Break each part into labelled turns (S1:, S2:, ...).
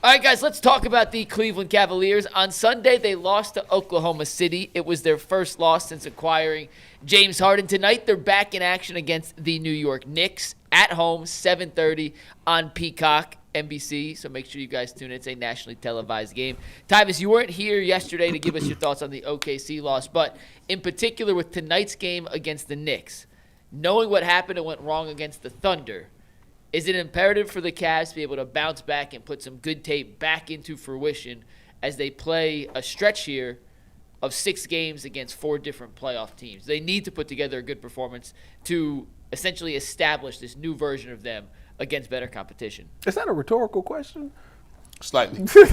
S1: All right, guys, let's talk about the Cleveland Cavaliers. On Sunday, they lost to Oklahoma City. It was their first loss since acquiring James Harden. Tonight, they're back in action against the New York Knicks at home, 7:30 on Peacock, NBC. So make sure you guys tune in. It's a nationally televised game. Tyvis, you weren't here yesterday to give us your thoughts on the OKC loss, but in particular with tonight's game against the Knicks, knowing what happened and went wrong against the Thunder, is it imperative for the Cavs to be able to bounce back and put some good tape back into fruition as they play a stretch here of 6 games against 4 different playoff teams? They need to put together a good performance to essentially establish this new version of them against better competition.
S2: Is that a rhetorical question?
S3: Slightly.
S2: Because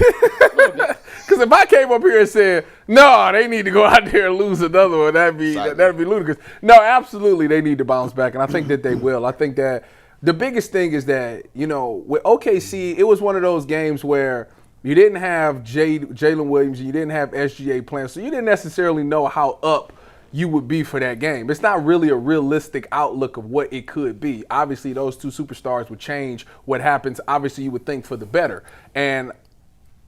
S2: if I came up here and said, no, they need to go out there and lose another one, that'd be ludicrous. No, absolutely, they need to bounce back, and I think that they will. I think that the biggest thing is that, with OKC, it was one of those games where you didn't have Jalen Williams and you didn't have SGA playing, so you didn't necessarily know how up you would be for that game. It's not really a realistic outlook of what it could be. Obviously, those two superstars would change what happens. Obviously, you would think for the better. And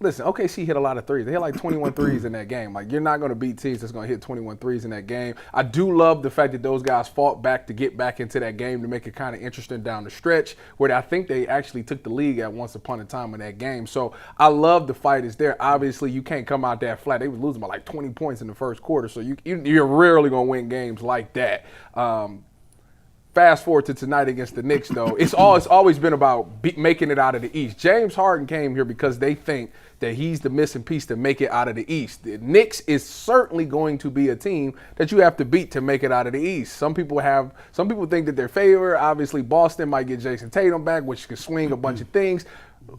S2: listen, OKC hit a lot of threes. They hit like 21 threes in that game. Like, you're not going to beat teams that's going to hit 21 threes in that game. I do love the fact that those guys fought back to get back into that game to make it kind of interesting down the stretch, where I think they actually took the league at once upon a time in that game. So I love the fight is there. Obviously, you can't come out that flat. They was losing by like 20 points in the first quarter, so you're rarely going to win games like that. Fast forward to tonight against the Knicks, though. It's always been about making it out of the East. James Harden came here because they think that he's the missing piece to make it out of the East. The Knicks is certainly going to be a team that you have to beat to make it out of the East. Some people think that they're favored. Obviously, Boston might get Jason Tatum back, which can swing a bunch of things.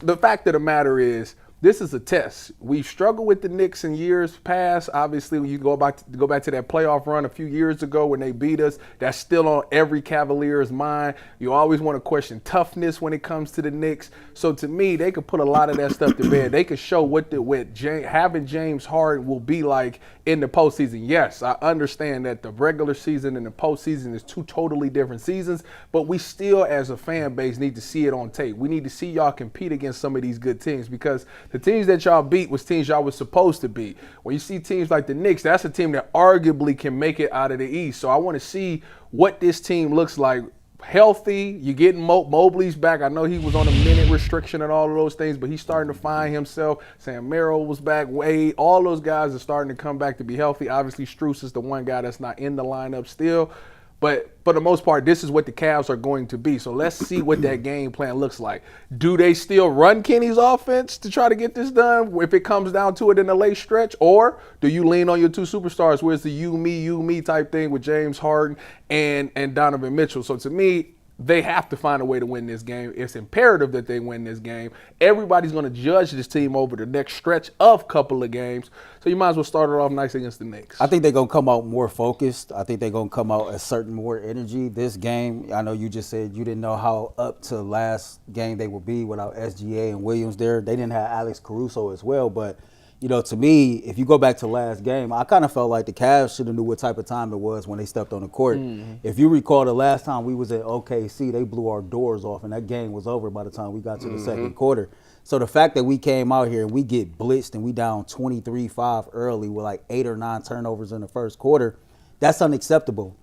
S2: The fact of the matter is, this is a test. We've struggled with the Knicks in years past. Obviously, when you go back to that playoff run a few years ago when they beat us, that's still on every Cavalier's mind. You always want to question toughness when it comes to the Knicks. So to me, they could put a lot of that stuff to bed. They could show what having James Harden will be like in the postseason. Yes, I understand that the regular season and the postseason is 2 totally different seasons, but we still, as a fan base, need to see it on tape. We need to see y'all compete against some of these good teams, because the teams that y'all beat was teams y'all was supposed to beat. When you see teams like the Knicks, that's a team that arguably can make it out of the East. So I want to see what this team looks like. Healthy, you're getting Mobley's back. I know he was on a minute restriction and all of those things, but he's starting to find himself. Sam Merrill was back. Wade, all those guys are starting to come back to be healthy. Obviously, Strus is the one guy that's not in the lineup still. But for the most part, this is what the Cavs are going to be. So let's see what that game plan looks like. Do they still run Kenny's offense to try to get this done if it comes down to it in the late stretch? Or do you lean on your 2 superstars, where it's the you, me type thing with James Harden and Donovan Mitchell? So to me, they have to find a way to win this game. It's imperative that they win this game. Everybody's going to judge this team over the next stretch of couple of games. So you might as well start it off nice against the Knicks.
S4: I think they're going to come out more focused. I think they're going to come out asserting more energy. This game, I know you just said you didn't know how up to last game they would be without SGA and Williams there. They didn't have Alex Caruso as well, but to me, if you go back to last game, I kind of felt like the Cavs should have knew what type of time it was when they stepped on the court. Mm-hmm. If you recall, the last time we was at OKC, they blew our doors off, and that game was over by the time we got to the second quarter. So the fact that we came out here and we get blitzed and we down 23-5 early with like 8 or 9 turnovers in the first quarter, that's unacceptable.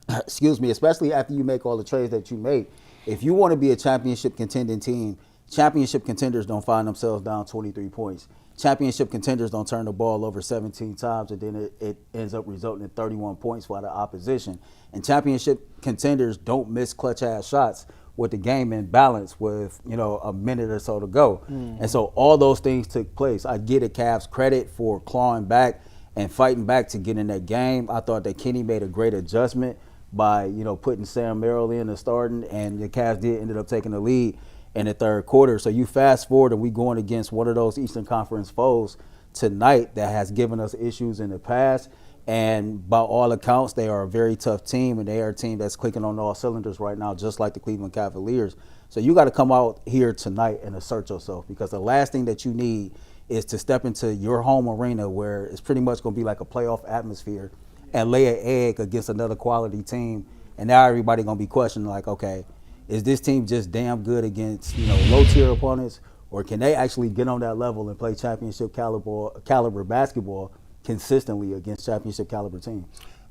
S4: Excuse me, especially after you make all the trades that you made. If you want to be a championship contending team, championship contenders don't find themselves down 23 points. Championship contenders don't turn the ball over 17 times, and then it ends up resulting in 31 points for the opposition. And championship contenders don't miss clutch-ass shots with the game in balance with, a minute or so to go. Mm-hmm. And so all those things took place. I give the Cavs credit for clawing back and fighting back to get in that game. I thought that Kenny made a great adjustment by, putting Sam Merrill in and starting, and the Cavs ended up taking the lead in the third quarter. So you fast forward and we going against one of those Eastern Conference foes tonight that has given us issues in the past. And by all accounts, they are a very tough team, and they are a team that's clicking on all cylinders right now, just like the Cleveland Cavaliers. So you got to come out here tonight and assert yourself, because the last thing that you need is to step into your home arena where it's pretty much going to be like a playoff atmosphere and lay an egg against another quality team. And now everybody going to be questioning like, okay, is this team just damn good against, low-tier opponents, or can they actually get on that level and play championship caliber basketball consistently against championship caliber teams?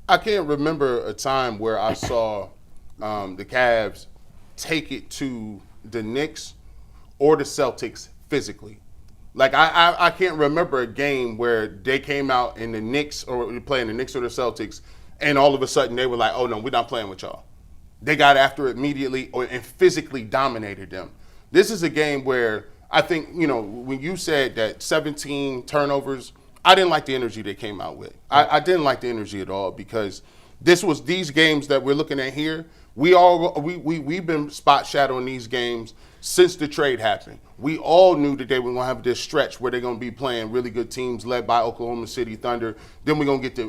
S3: I can't remember a time where I saw the Cavs take it to the Knicks or the Celtics physically. Like I can't remember a game where they came out in the Knicks or playing the Knicks or the Celtics, and all of a sudden they were like, "Oh no, we're not playing with y'all." They got after it immediately and physically dominated them. This is a game where I think, when you said that 17 turnovers, I didn't like the energy they came out with. I didn't like the energy at all, because these games that we're looking at here, we've been spot shadowing these games since the trade happened. We all knew that they were going to have this stretch where they're going to be playing really good teams led by Oklahoma City Thunder. Then we're going to get the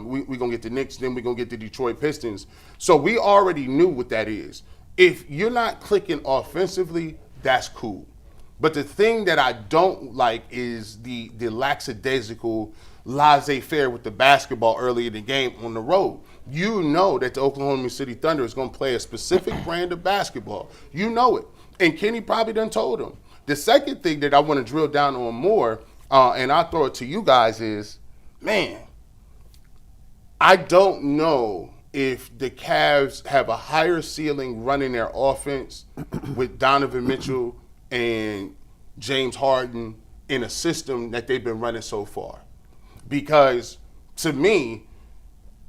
S3: we're going to get the Knicks. Then we're going to get the Detroit Pistons. So we already knew what that is. If you're not clicking offensively, that's cool. But the thing that I don't like is the lackadaisical laissez-faire with the basketball early in the game on the road. You know that the Oklahoma City Thunder is going to play a specific brand of basketball. You know it. And Kenny probably done told him. The second thing that I want to drill down on more, and I'll throw it to you guys, is, man, I don't know if the Cavs have a higher ceiling running their offense with Donovan Mitchell and James Harden in a system that they've been running so far. Because to me,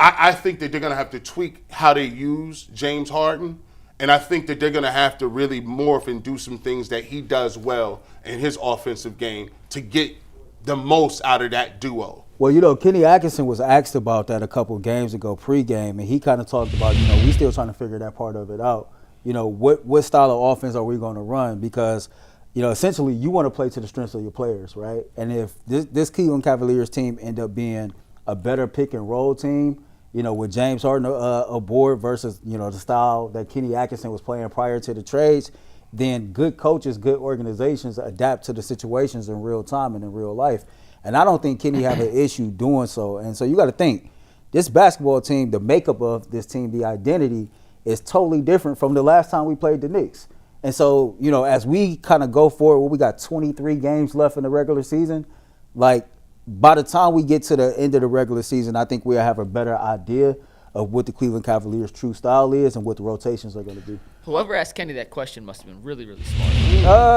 S3: I think that they're going to have to tweak how they use James Harden. And I think that they're going to have to really morph and do some things that he does well in his offensive game to get the most out of that duo.
S4: Well, Kenny Atkinson was asked about that a couple of games ago pregame, and he kind of talked about, we still trying to figure that part of it out. What style of offense are we going to run? Because, essentially you want to play to the strengths of your players, right? And if this Cleveland Cavaliers team end up being a better pick and roll team, with James Harden aboard versus, the style that Kenny Atkinson was playing prior to the trades, then good coaches, good organizations adapt to the situations in real time and in real life. And I don't think Kenny have an issue doing so. And so you got to think, this basketball team, the makeup of this team, the identity is totally different from the last time we played the Knicks. And so, as we kind of go forward, we got 23 games left in the regular season, by the time we get to the end of the regular season, I think we'll have a better idea of what the Cleveland Cavaliers' true style is and what the rotations are going to be.
S1: Whoever asked Kenny that question must have been really, really smart.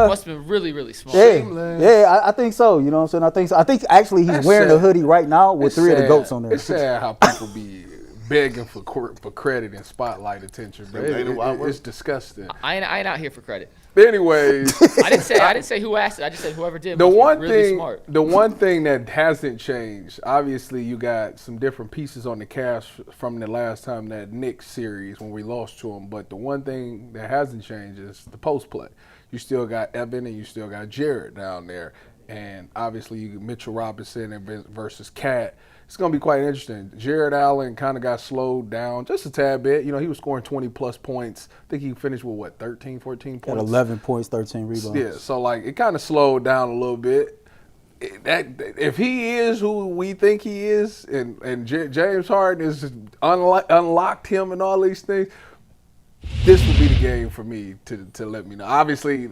S1: Must have been really, really smart.
S4: I think so. You know what I'm saying? I think actually he's wearing a hoodie right now with three of the GOATs on there.
S2: It's sad how people be begging for credit and spotlight attention, but it's disgusting.
S1: I ain't out here for credit.
S2: Anyways,
S1: I didn't say who asked it. I just said whoever did. The
S2: one thing that hasn't changed. Obviously, you got some different pieces on the Cavs from the last time, that Knicks series when we lost to them. But the one thing that hasn't changed is the post play. You still got Evan and you still got Jared down there, and obviously Mitchell Robinson versus Cat. It's going to be quite interesting. Jared Allen kind of got slowed down just a tad bit. He was scoring 20-plus points. I think he finished with, 13, 14 points?
S4: Got 11 points, 13 rebounds.
S2: Yeah, so, it kind of slowed down a little bit. If he is who we think he is, and James Harden is unlocked him and all these things, this would be the game for me to let me know. Obviously,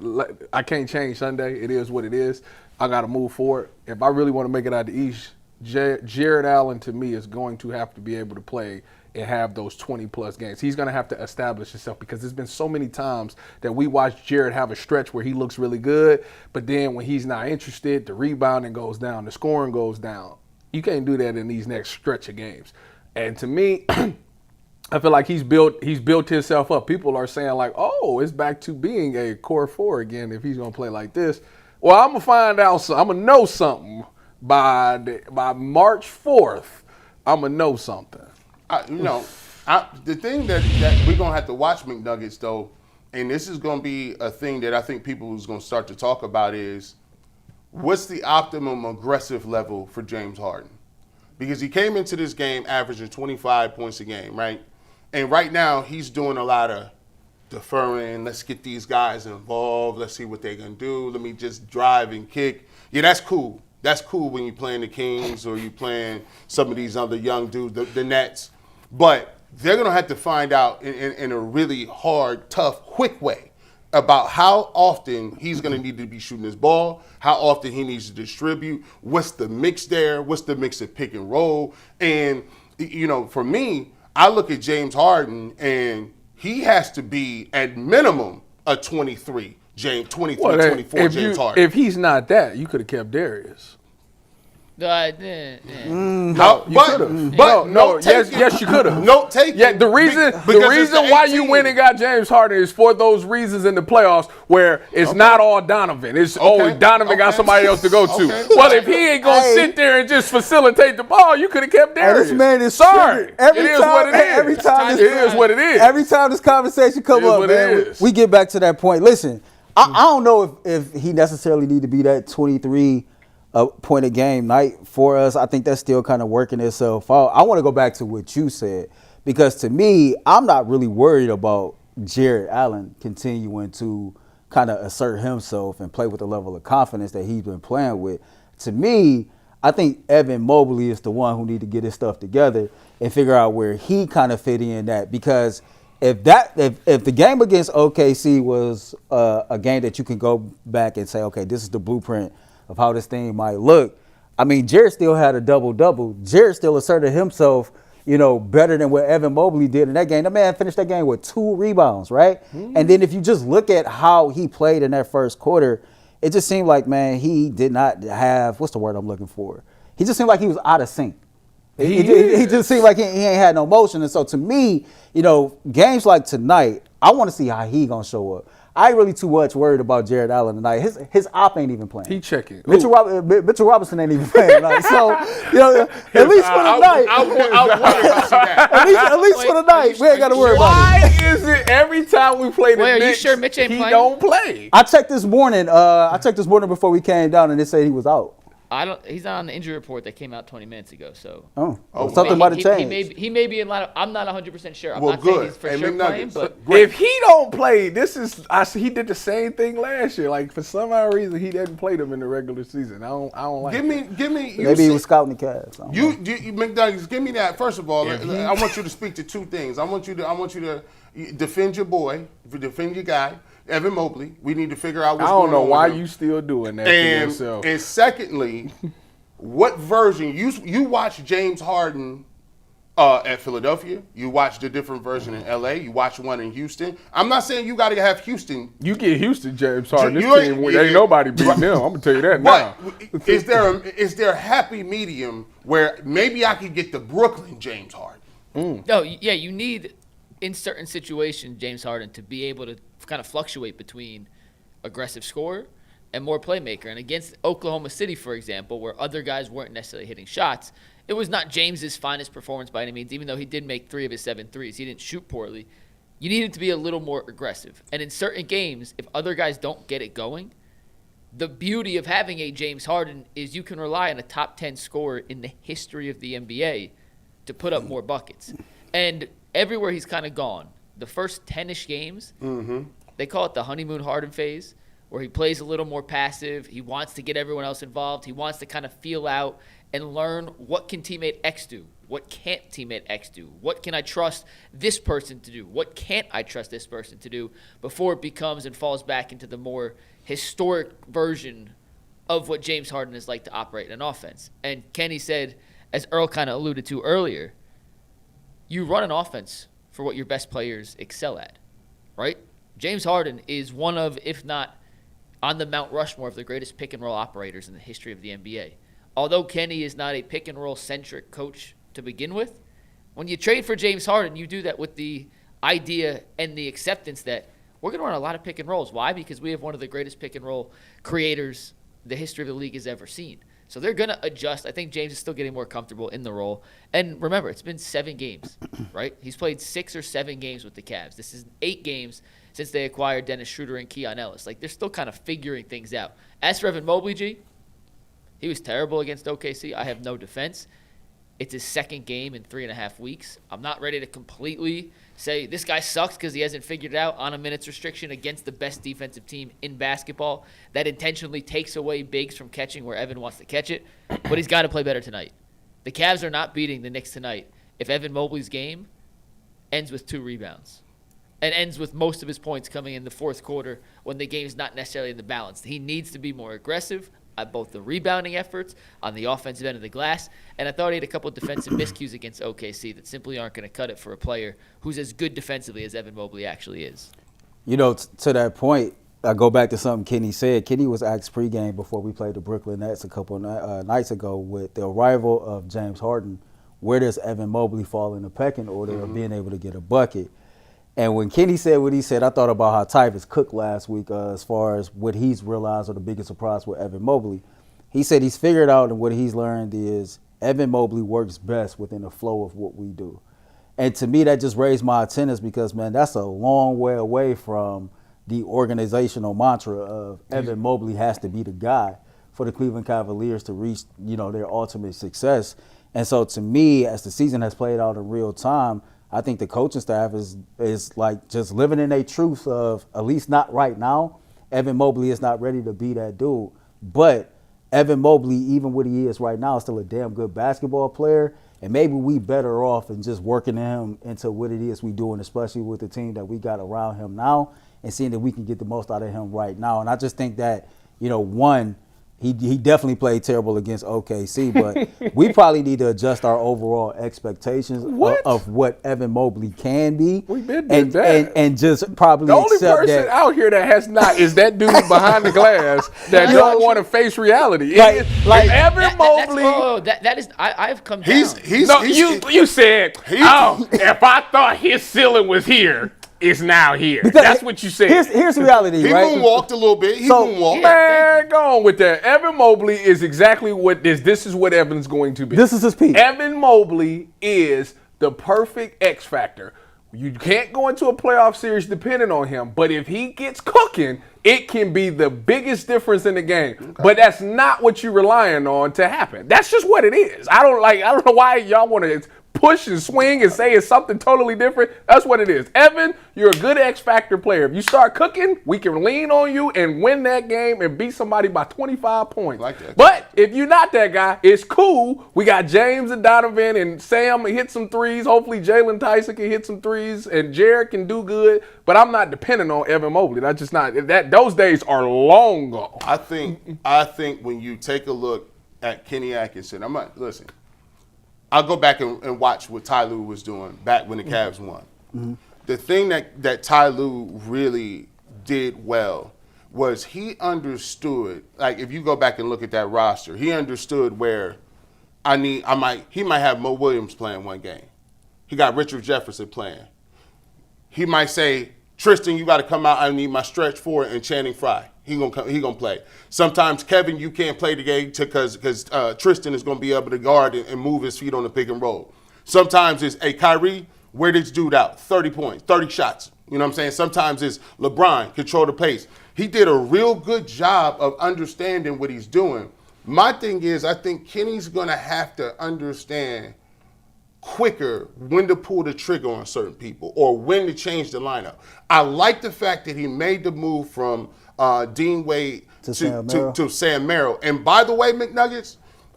S2: I can't change Sunday. It is what it is. I got to move forward. If I really want to make it out the East, Jared Allen, to me, is going to have to be able to play and have those 20-plus games. He's going to have to establish himself, because there's been so many times that we watch Jared have a stretch where he looks really good, but then when he's not interested, the rebounding goes down, the scoring goes down. You can't do that in these next stretch of games. And to me, I feel like he's built himself up. People are saying, it's back to being a core four again if he's going to play like this. Well, I'm going to find out. I'm going to know something. By March 4th, I'm going to know something.
S3: The thing that we're going to have to watch, McNuggets, though, and this is going to be a thing that I think people is going to start to talk about, is what's the optimum aggressive level for James Harden? Because he came into this game averaging 25 points a game, right? And right now he's doing a lot of deferring. Let's get these guys involved. Let's see what they're going to do. Let me just drive and kick. Yeah, that's cool. That's cool when you're playing the Kings or you're playing some of these other young dudes, the Nets. But they're going to have to find out in a really hard, tough, quick way. about how often he's going to need to be shooting his ball, how often he needs to distribute, what's the mix there, what's the mix of pick and roll. And, for me, I look at James Harden, and he has to be, at minimum, a 23, 24 James Harden.
S2: If he's not that, you could have kept Darius.
S1: Yeah.
S2: Yes, you could have.
S3: Note taken.
S2: Yeah, the reason why you went and got James Harden is for those reasons in the playoffs where it's not all Donovan. It's Donovan got somebody else to go to. Well, if he ain't gonna sit there and just facilitate the ball, you could have kept Darius.
S4: This man is
S2: sorry.
S4: It
S2: is what it is.
S4: Every time this conversation come up, man, we get back to that point. Listen, I don't know if he necessarily need to be that 23 point a game night for us. I think that's still kind of working itself out. I want to go back to what you said, because to me, I'm not really worried about Jared Allen continuing to kind of assert himself and play with the level of confidence that he's been playing with. To me, I think Evan Mobley is the one who need to get his stuff together and figure out where he kind of fit in that, because if the game against OKC was a game that you can go back and say, okay, this is the blueprint of how this thing might look. I mean, Jared still had a double-double. Jared still asserted himself, better than what Evan Mobley did in that game. The man finished that game with 2 rebounds, right? Mm-hmm. And then if you just look at how he played in that first quarter, it just seemed like, man, he did not have, what's the word I'm looking for? He just seemed like he was out of sync. He just seemed like he ain't had no motion. And so to me, games like tonight, I want to see how he going to show up. I ain't really too much worried about Jared Allen tonight. His op ain't even playing.
S2: He checking.
S4: Mitchell Robinson ain't even playing tonight. So, at least for the night. At least for the night, we ain't got to worry about it.
S2: Why is it every time we play the Knicks,
S1: are you sure Mitch ain't playing?
S2: He don't play?
S4: I checked this morning. Before we came down, and they said he was out.
S1: He's not on the injury report that came out 20 minutes ago. So
S4: something might have changed.
S1: He may be in line. I'm not 100% sure. I'm not
S3: good.
S1: saying he's for sure playing, but
S2: if he don't play, he did the same thing last year. Like, for some odd reason, he didn't play them in the regular season. I don't like.
S3: Give me.
S4: Maybe he was scouting the Cavs.
S3: You McDonald's. Give me that. First of all, I want you to speak to 2 things. I want you to defend your boy, defend your guy. Evan Mobley, we need to figure out what's going on.
S2: I don't know why you still doing that to yourself.
S3: And secondly, what version you watch James Harden at Philadelphia? You watched a different version in LA. You watched one in Houston. I'm not saying you got to have Houston.
S2: You get Houston James Harden. This team ain't nobody beating them. I'm gonna tell you that now.
S3: Is there a happy medium where maybe I could get the Brooklyn James Harden?
S1: No, yeah, you need in certain situations James Harden to be able to kind of fluctuate between aggressive scorer and more playmaker. And against Oklahoma City, for example, where other guys weren't necessarily hitting shots, it was not James's finest performance by any means, even though he did make 3 of his 7 threes. He didn't shoot poorly. You needed to be a little more aggressive. And in certain games, if other guys don't get it going, the beauty of having a James Harden is you can rely on a top 10 scorer in the history of the NBA to put up more buckets. And everywhere he's kind of gone, the first 10-ish games, they call it the honeymoon Harden phase, where he plays a little more passive. He wants to get everyone else involved. He wants to kind of feel out and learn, what can teammate X do? What can't teammate X do? What can I trust this person to do? What can't I trust this person to do, before it becomes and falls back into the more historic version of what James Harden is like to operate in an offense. And Kenny said, as Earl kind of alluded to earlier, you run an offense for what your best players excel at, right? James Harden is one of, if not on the Mount Rushmore of the greatest pick-and-roll operators in the history of the NBA. Although Kenny is not a pick-and-roll-centric coach to begin with, when you trade for James Harden, you do that with the idea and the acceptance that we're going to run a lot of pick-and-rolls. Why? Because we have one of the greatest pick-and-roll creators the history of the league has ever seen. So they're going to adjust. I think James is still getting more comfortable in the role. And remember, it's been 7 games, right? He's played 6 or 7 games with the Cavs. This is 8 games since they acquired Dennis Schroeder and Keon Ellis. Like, they're still kind of figuring things out. As for Evan Mobley, G, he was terrible against OKC. I have no defense. It's his 2nd game in 3.5 weeks. I'm not ready to completely say this guy sucks because he hasn't figured it out on a minutes restriction against the best defensive team in basketball that intentionally takes away bigs from catching where Evan wants to catch it. But he's got to play better tonight. The Cavs are not beating the Knicks tonight if Evan Mobley's game ends with 2 rebounds. and ends with most of his points coming in the fourth quarter when the game's not necessarily in the balance. He needs to be more aggressive at both the rebounding efforts on the offensive end of the glass, and I thought he had a couple of defensive miscues against OKC that simply aren't going to cut it for a player who's as good defensively as Evan Mobley actually is.
S4: You know, to that point, I go back to something Kenny said. Kenny was asked pregame before we played the Brooklyn Nets a couple of nights ago with the arrival of James Harden, where does Evan Mobley fall in the pecking order of being able to get a bucket? And when Kenny said what he said, I thought about how Tyvus cooked last week as far as what he's realized or the biggest surprise with Evan Mobley. He said he's figured out and what he's learned is Evan Mobley works best within the flow of what we do. And to me, that just raised my antennas because, man, that's a long way away from the organizational mantra of Evan Mobley has to be the guy for the Cleveland Cavaliers to reach, their ultimate success. And so to me, as the season has played out in real time, I think the coaching staff is like just living in a truth of, at least not right now, Evan Mobley is not ready to be that dude. But Evan Mobley, even what he is right now, is still a damn good basketball player. And maybe we better off in just working him into what it is we doing, especially with the team that we got around him now, and seeing that we can get the most out of him right now. And I just think that, one, he definitely played terrible against OKC, but we probably need to adjust our overall expectations of what Evan Mobley can be.
S2: We've been doing that.
S4: And just probably
S2: the only
S4: accept
S2: person
S4: that.
S2: out here that has not is that dude behind the glass that don't want to face reality.
S4: Like
S2: Evan Mobley.
S1: I've come down.
S2: You said, if I thought his ceiling was here, it's now here.
S4: Because
S2: that's what you said.
S4: Here's reality,
S3: He
S4: right?
S3: moonwalked a little bit. He moonwalked.
S2: Man, go on with that. Evan Mobley is exactly what this is what Evan's going to be.
S4: This is his peak.
S2: Evan Mobley is the perfect X factor. You can't go into a playoff series depending on him, but if he gets cooking, it can be the biggest difference in the game. Okay. But that's not what you're relying on to happen. That's just what it is. I don't know why y'all want to push and swing and say it's something totally different. That's what it is. Evan, you're a good X Factor player. If you start cooking, we can lean on you and win that game and beat somebody by 25 points.
S3: Like that.
S2: But if you're not that guy, it's cool. We got James and Donovan and Sam hit some threes. Hopefully Jalen Tyson can hit some threes and Jared can do good. But I'm not depending on Evan Mobley. That's just not that. Those days are long gone.
S3: I think when you take a look at Kenny Atkinson, listen. I'll go back and watch what Ty Lue was doing back when the Cavs won. Mm-hmm. The thing that Ty Lue really did well was he understood, like if you go back and look at that roster, he understood where he might have Mo Williams playing one game. He got Richard Jefferson playing. He might say, Tristan, you got to come out. I need my stretch four and Channing Frye. He gonna play. Sometimes Kevin, you can't play the game because Tristan is gonna be able to guard and move his feet on the pick and roll. Sometimes it's, hey, Kyrie, wear this dude out, 30 points, 30 shots. You know what I'm saying? Sometimes it's LeBron, control the pace. He did a real good job of understanding what he's doing. My thing is, I think Kenny's gonna have to understand quicker when to pull the trigger on certain people or when to change the lineup. I like the fact that he made the move from Dean Wade to Sam Merrill. And by the way, McNuggets,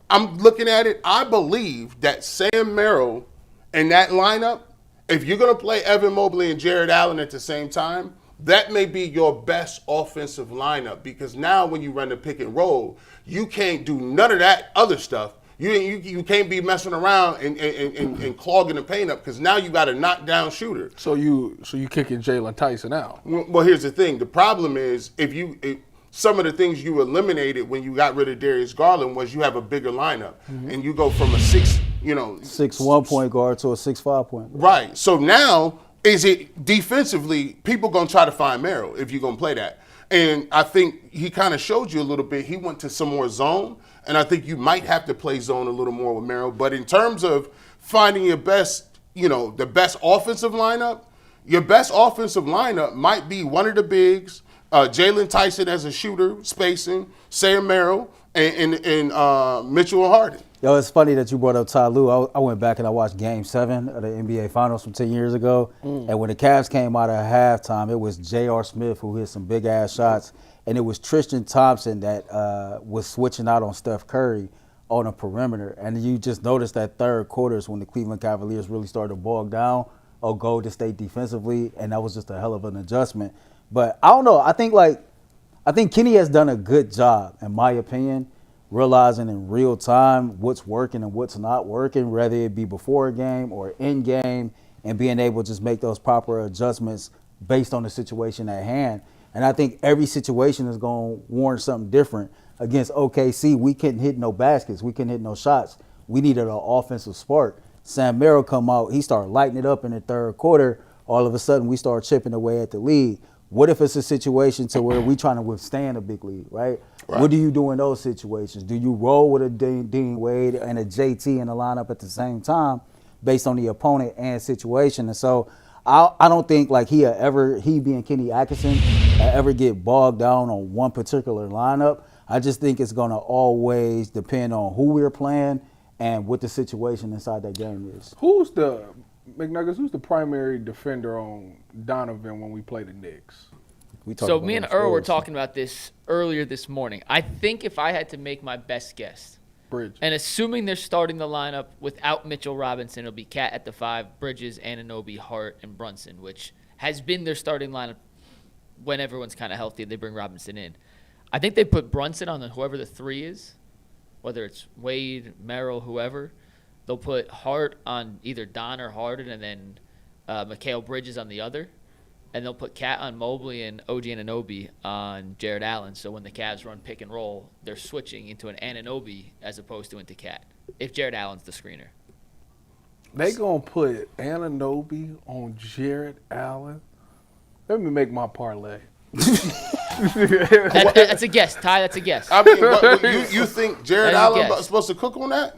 S3: I'm looking at it. I believe that Sam Merrill in that lineup, if you're going to play Evan Mobley and Jared Allen at the same time, that may be your best offensive lineup because now when you run the pick and roll, you can't do none of that other stuff. You can't be messing around and clogging the paint up because now you got a knockdown shooter.
S2: So you kicking Jalen Tyson out?
S3: Well, here's the thing. The problem is some of the things you eliminated when you got rid of Darius Garland was you have a bigger lineup and you go from a 6'1"
S4: point guard to a 6'5" point guard.
S3: Right. So now is it defensively? People gonna try to find Merrill if you're gonna play that. And I think he kind of showed you a little bit. He went to some more zone. And I think you might have to play zone a little more with Merrill. But in terms of finding your best, the best offensive lineup, your best offensive lineup might be one of the bigs, Jalen Tyson as a shooter, spacing, Sam Merrill, and Mitchell and Harden.
S4: Yo, it's funny that you brought up Ty Lue. I went back and I watched Game 7 of the NBA Finals from 10 years ago. And when the Cavs came out at halftime, it was J.R. Smith who hit some big-ass shots. And it was Tristan Thompson that was switching out on Steph Curry on a perimeter. And you just noticed that third quarter is when the Cleveland Cavaliers really started to bog down Golden State defensively, and that was just a hell of an adjustment. But I don't know. I think Kenny has done a good job, in my opinion, realizing in real time what's working and what's not working, whether it be before a game or in game, and being able to just make those proper adjustments based on the situation at hand. And I think every situation is going to warrant something different. Against OKC, we couldn't hit no baskets. We couldn't hit no shots. We needed an offensive spark. Sam Merrill come out. He started lighting it up in the third quarter. All of a sudden, we start chipping away at the lead. What if it's a situation to where we trying to withstand a big lead, right? What do you do in those situations? Do you roll with a Dean Wade and a JT in the lineup at the same time based on the opponent and situation? And so I don't think like he being Kenny Atkinson, ever get bogged down on one particular lineup. I just think it's going to always depend on who we're playing and what the situation inside that game is.
S2: Who's the primary defender on Donovan when we play the Knicks?
S1: So me and Earl were talking about this earlier this morning. I think if I had to make my best guess,
S2: Bridges.
S1: And assuming they're starting the lineup without Mitchell Robinson, it'll be Cat at the 5, Bridges, Anunoby, Hart, and Brunson, which has been their starting lineup when everyone's kind of healthy. They bring Robinson in. I think they put Brunson on whoever the 3 is, whether it's Wade, Merrill, whoever. They'll put Hart on either Don or Harden, and then Mikal Bridges on the other. And they'll put Cat on Mobley and OG Anunoby on Jared Allen. So when the Cavs run pick and roll, they're switching into an Anunoby as opposed to into Cat, if Jared Allen's the screener.
S2: They going to put Anunoby on Jared Allen? Let me make my parlay.
S1: That's a guess, Ty. That's a guess.
S3: I mean, you think Jared Allen is supposed to cook on that?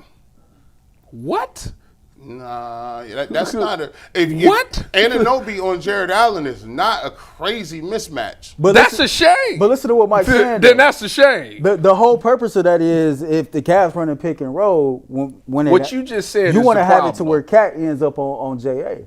S2: What?
S3: Nah, that's not a.
S2: What?
S3: Anunoby on Jared Allen is not a crazy mismatch.
S4: But
S2: that's a shame.
S4: But listen to what Mike's saying.
S2: Then that's a shame.
S4: The whole purpose of that is if the Cavs run a pick and roll, when
S2: what you just said,
S4: you
S2: want
S4: to have it to where Cat ends up on JA.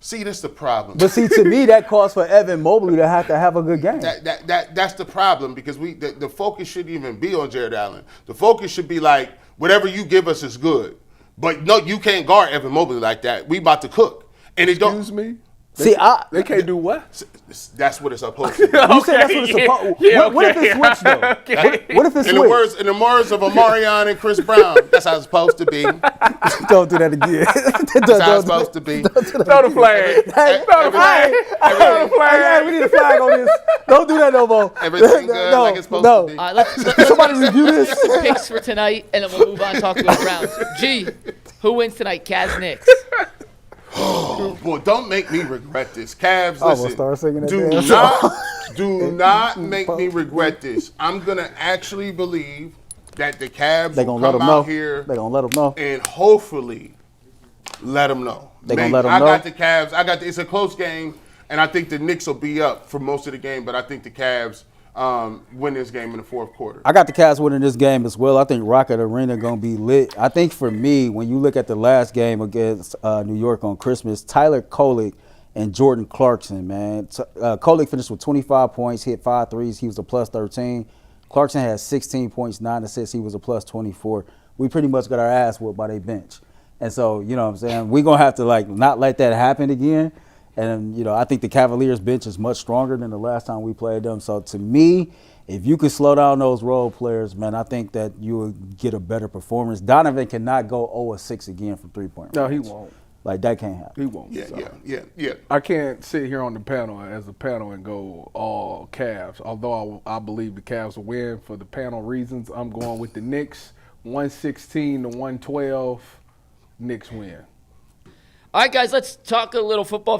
S3: See, that's the problem.
S4: But see, to me, that calls for Evan Mobley to have a good game.
S3: That's the problem because the focus shouldn't even be on Jared Allen. The focus should be like whatever you give us is good. But no, you can't guard Evan Mobley like that. We about to cook. And it don't.
S2: Excuse me. They can't do what?
S3: That's what it's supposed to be.
S4: You said that's what it's supposed to be. What if it switched, though? What if it switched?
S3: In the words of Omarion and Chris Brown, that's how it's supposed to be.
S4: Don't do that again.
S3: That's how it's supposed to be.
S2: Throw the flag. Throw the flag. Throw the flag.
S4: Hey, we need a flag on this. Don't do that no more.
S3: Everything good like it's supposed to be.
S1: Let's
S4: somebody review this.
S1: Picks for tonight, and then we'll move on and talk about rounds. G, who wins tonight? Cavs, Knicks.
S3: Oh, boy, don't make me regret this. Cavs,
S4: I'm gonna
S3: listen.
S4: start singing that
S3: Do not make me regret this. I'm going to actually believe that the Cavs will come out here
S4: They're going to let them know.
S3: and hopefully let them know.
S4: They're going to let them know.
S3: I got the Cavs. It's a close game, and I think the Knicks will be up for most of the game, but I think the Cavs win this game in the fourth quarter.
S4: I got the Cavs winning this game as well. I think Rocket Arena going to be lit. I think for me, when you look at the last game against New York on Christmas, Tyler Kolek and Jordan Clarkson, man. Kolek finished with 25 points, hit 5 threes. He was a plus 13. Clarkson had 16 points, 9 assists. He was a plus 24. We pretty much got our ass whooped by their bench. And so, you know what I'm saying, we're going to have to, not let that happen again. And, I think the Cavaliers bench is much stronger than the last time we played them. So, to me, if you could slow down those role players, man, I think that you would get a better performance. Donovan cannot go 0-6 again from three-point range.
S2: No, he won't.
S4: That can't happen.
S2: He won't.
S3: Yeah.
S2: I can't sit here on the panel as a panel and go all Cavs. Although I believe the Cavs will win for the panel reasons, I'm going with the Knicks, 116-112. Knicks win.
S1: All right, guys, let's talk a little football.